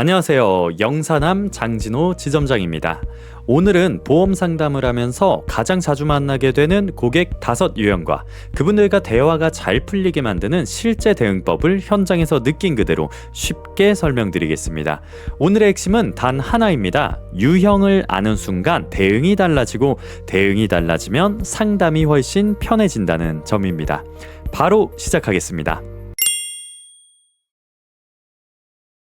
안녕하세요. 영사남 장진호 지점장입니다. 오늘은 보험 상담을 하면서 가장 자주 만나게 되는 고객 5유형과 그분들과 대화가 잘 풀리게 만드는 실제 대응법을 현장에서 느낀 그대로 쉽게 설명드리겠습니다. 오늘의 핵심은 단 하나입니다. 유형을 아는 순간 대응이 달라지고 대응이 달라지면 상담이 훨씬 편해진다는 점입니다. 바로 시작하겠습니다.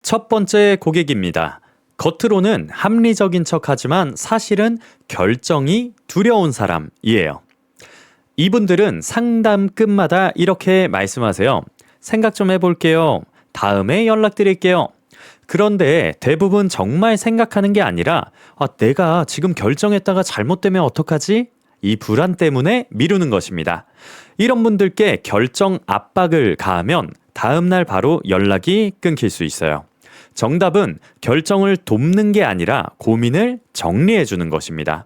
첫 번째 고객입니다. 겉으로는 합리적인 척하지만 사실은 결정이 두려운 사람이에요. 이분들은 상담 끝마다 이렇게 말씀하세요. 생각 좀 해볼게요. 다음에 연락드릴게요. 그런데 대부분 정말 생각하는 게 아니라 내가 지금 결정했다가 잘못되면 어떡하지? 이 불안 때문에 미루는 것입니다. 이런 분들께 결정 압박을 가하면 다음날 바로 연락이 끊길 수 있어요. 정답은 결정을 돕는 게 아니라 고민을 정리해 주는 것입니다.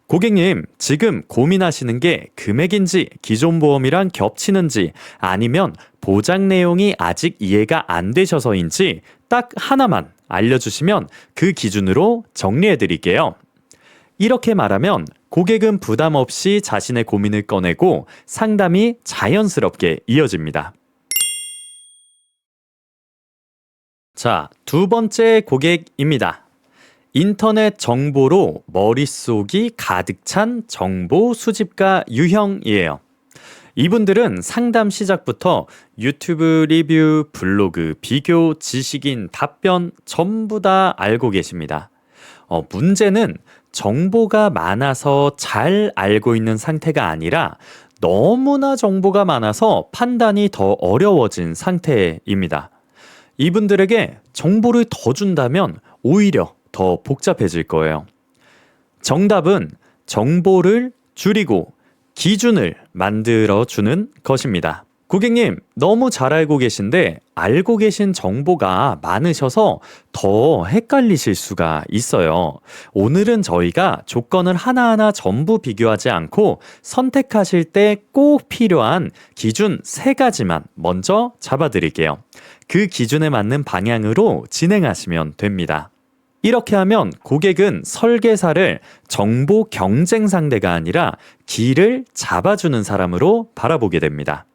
고객님, 지금 고민하시는 게 금액인지 기존 보험이랑 겹치는지 아니면 보장 내용이 아직 이해가 안 되셔서인지 딱 하나만 알려주시면 그 기준으로 정리해 드릴게요. 이렇게 말하면 고객은 부담 없이 자신의 고민을 꺼내고 상담이 자연스럽게 이어집니다. 자, 두 번째 고객입니다. 인터넷 정보로 머릿속이 가득 찬 정보 수집가 유형이에요. 이분들은 상담 시작부터 유튜브 리뷰, 블로그, 비교, 지식인, 답변 전부 다 알고 계십니다. 문제는 정보가 많아서 잘 알고 있는 상태가 아니라 너무나 정보가 많아서 판단이 더 어려워진 상태입니다. 이분들에게 정보를 더 준다면 오히려 더 복잡해질 거예요. 정답은 정보를 줄이고 기준을 만들어주는 것입니다. 고객님, 너무 잘 알고 계신데 알고 계신 정보가 많으셔서 더 헷갈리실 수가 있어요. 오늘은 저희가 조건을 하나하나 전부 비교하지 않고 선택하실 때 꼭 필요한 기준 3가지만 먼저 잡아드릴게요. 그 기준에 맞는 방향으로 진행하시면 됩니다. 이렇게 하면 고객은 설계사를 정보 경쟁 상대가 아니라 길을 잡아주는 사람으로 바라보게 됩니다.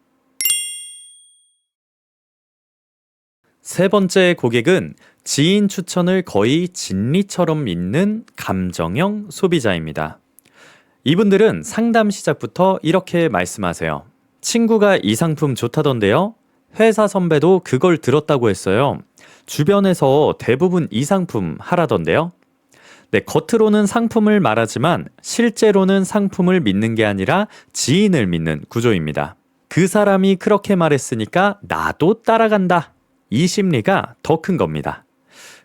세 번째 고객은 지인 추천을 거의 진리처럼 믿는 감정형 소비자입니다. 이분들은 상담 시작부터 이렇게 말씀하세요. 친구가 이 상품 좋다던데요? 회사 선배도 그걸 들었다고 했어요. 주변에서 대부분 이 상품 하라던데요? 네, 겉으로는 상품을 말하지만 실제로는 상품을 믿는 게 아니라 지인을 믿는 구조입니다. 그 사람이 그렇게 말했으니까 나도 따라간다. 이 심리가 더 큰 겁니다.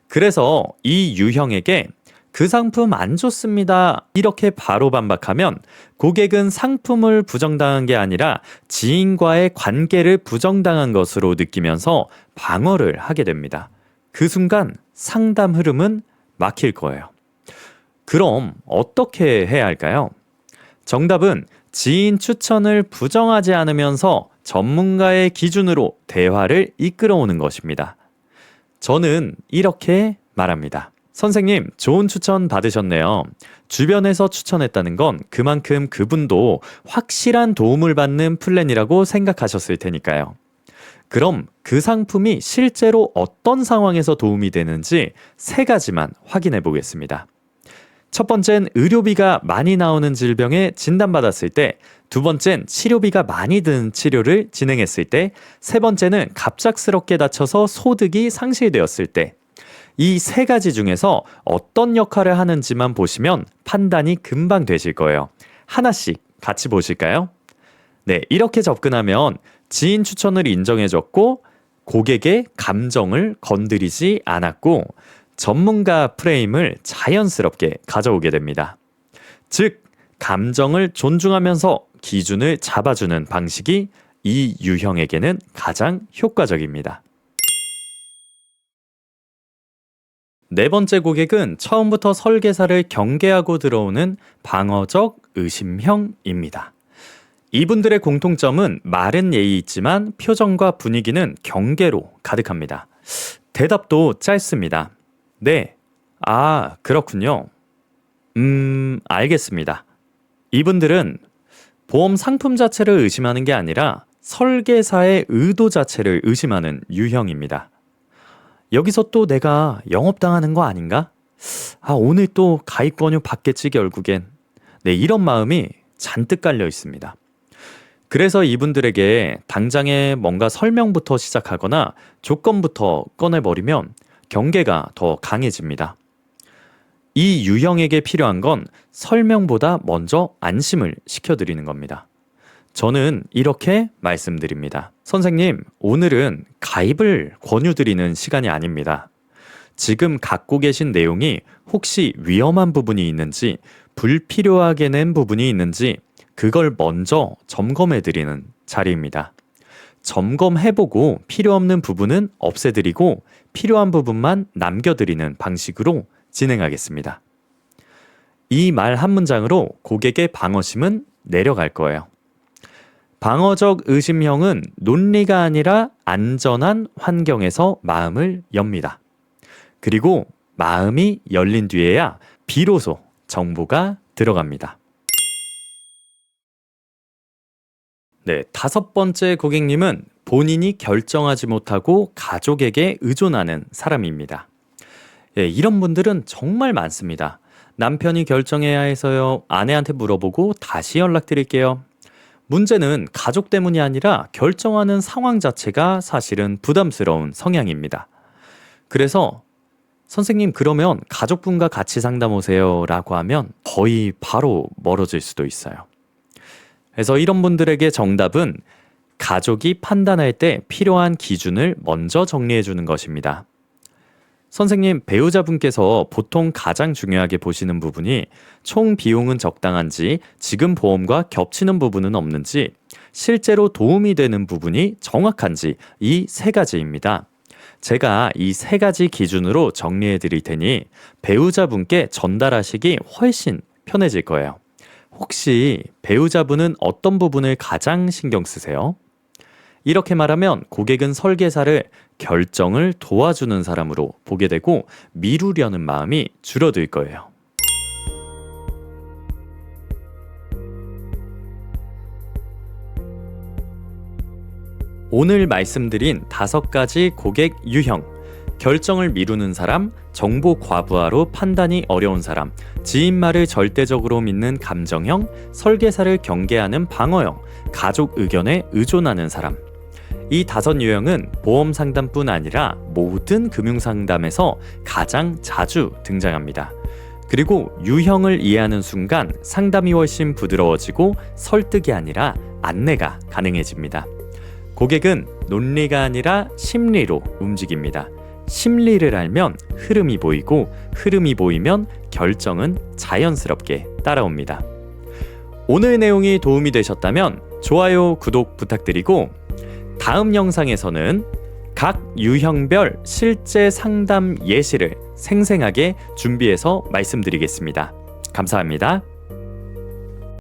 그래서 이 유형에게 그 상품 안 좋습니다. 이렇게 바로 반박하면 고객은 상품을 부정당한 게 아니라 지인과의 관계를 부정당한 것으로 느끼면서 방어를 하게 됩니다. 그 순간 상담 흐름은 막힐 거예요. 그럼 어떻게 해야 할까요? 정답은 지인 추천을 부정하지 않으면서 전문가의 기준으로 대화를 이끌어오는 것입니다. 저는 이렇게 말합니다. 선생님, 좋은 추천 받으셨네요. 주변에서 추천했다는 건 그만큼 그분도 확실한 도움을 받는 플랜이라고 생각하셨을 테니까요. 그럼 그 상품이 실제로 어떤 상황에서 도움이 되는지 3가지만 확인해 보겠습니다. 첫 번째는 의료비가 많이 나오는 질병에 진단받았을 때, 두 번째는 치료비가 많이 드는 치료를 진행했을 때, 세 번째는 갑작스럽게 다쳐서 소득이 상실되었을 때, 이 3가지 중에서 어떤 역할을 하는지만 보시면 판단이 금방 되실 거예요. 하나씩 같이 보실까요? 네, 이렇게 접근하면 지인 추천을 인정해줬고 고객의 감정을 건드리지 않았고 전문가 프레임을 자연스럽게 가져오게 됩니다. 즉, 감정을 존중하면서 기준을 잡아주는 방식이 이 유형에게는 가장 효과적입니다. 네 번째 고객은 처음부터 설계사를 경계하고 들어오는 방어적 의심형입니다. 이분들의 공통점은 말은 예의 있지만 표정과 분위기는 경계로 가득합니다. 대답도 짧습니다. 네. 아, 그렇군요. 알겠습니다. 이분들은 보험 상품 자체를 의심하는 게 아니라 설계사의 의도 자체를 의심하는 유형입니다. 여기서 또 내가 영업당하는 거 아닌가? 아, 오늘 또 가입 권유 받겠지 결국엔. 네, 이런 마음이 잔뜩 깔려 있습니다. 그래서 이분들에게 당장에 뭔가 설명부터 시작하거나 조건부터 꺼내버리면 경계가 더 강해집니다. 이 유형에게 필요한 건 설명보다 먼저 안심을 시켜드리는 겁니다. 저는 이렇게 말씀드립니다. 선생님, 오늘은 가입을 권유드리는 시간이 아닙니다. 지금 갖고 계신 내용이 혹시 위험한 부분이 있는지, 불필요하게 낸 부분이 있는지 그걸 먼저 점검해드리는 자리입니다. 점검해보고 필요 없는 부분은 없애드리고 필요한 부분만 남겨드리는 방식으로 진행하겠습니다. 이 말 한 문장으로 고객의 방어심은 내려갈 거예요. 방어적 의심형은 논리가 아니라 안전한 환경에서 마음을 엽니다. 그리고 마음이 열린 뒤에야 비로소 정보가 들어갑니다. 네, 5번째 고객님은 본인이 결정하지 못하고 가족에게 의존하는 사람입니다. 예, 이런 분들은 정말 많습니다. 남편이 결정해야 해서요. 아내한테 물어보고 다시 연락드릴게요. 문제는 가족 때문이 아니라 결정하는 상황 자체가 사실은 부담스러운 성향입니다. 그래서 선생님 그러면 가족분과 같이 상담 오세요 라고 하면 거의 바로 멀어질 수도 있어요. 그래서 이런 분들에게 정답은 가족이 판단할 때 필요한 기준을 먼저 정리해 주는 것입니다. 선생님, 배우자분께서 보통 가장 중요하게 보시는 부분이 총 비용은 적당한지, 지금 보험과 겹치는 부분은 없는지, 실제로 도움이 되는 부분이 정확한지 이 3가지입니다. 제가 이 3가지 기준으로 정리해 드릴 테니 배우자분께 전달하시기 훨씬 편해질 거예요. 혹시 배우자분은 어떤 부분을 가장 신경 쓰세요? 이렇게 말하면 고객은 설계사를 결정을 도와주는 사람으로 보게 되고 미루려는 마음이 줄어들 거예요. 오늘 말씀드린 5가지 고객 유형, 결정을 미루는 사람, 정보 과부하로 판단이 어려운 사람, 지인 말을 절대적으로 믿는 감정형, 설계사를 경계하는 방어형, 가족 의견에 의존하는 사람. 이 5 유형은 보험 상담뿐 아니라 모든 금융 상담에서 가장 자주 등장합니다. 그리고 유형을 이해하는 순간 상담이 훨씬 부드러워지고 설득이 아니라 안내가 가능해집니다. 고객은 논리가 아니라 심리로 움직입니다. 심리를 알면 흐름이 보이고 흐름이 보이면 결정은 자연스럽게 따라옵니다. 오늘 내용이 도움이 되셨다면 좋아요, 구독 부탁드리고 다음 영상에서는 각 유형별 실제 상담 예시를 생생하게 준비해서 말씀드리겠습니다. 감사합니다.